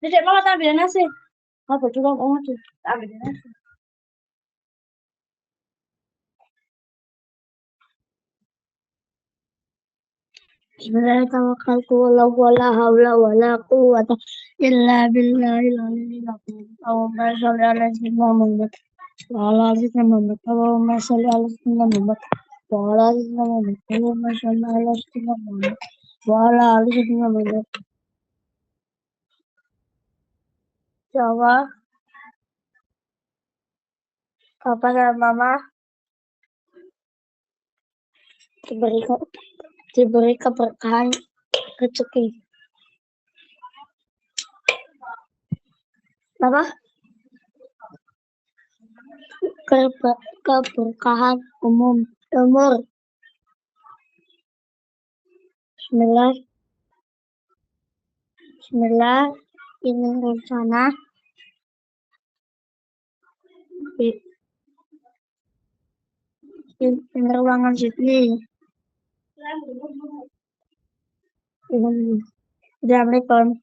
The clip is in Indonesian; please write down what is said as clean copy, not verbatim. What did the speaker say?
Dedek malah tak ambil nasi. Apa coba kamu tuh? Tak ambil nasi. Bismillah tawakkaltu wala haula wala quwwata illa billahil aliyyil azim. Allahumma shalli ala sayyidina Muhammad wa ala ali sayyidina Muhammad. Allahumma shalli ala sayyidina Muhammad wa ala ali sayyidina Muhammad. Allahumma shalli ala sayyidina Muhammad wa ala ali sayyidina Muhammad. Jawa, Papa dan Mama diberi keberkahan rezeki. Apa? Keberkahan umur. Bismillah. Ini rencana di ruangan Sydney. Assalamualaikum.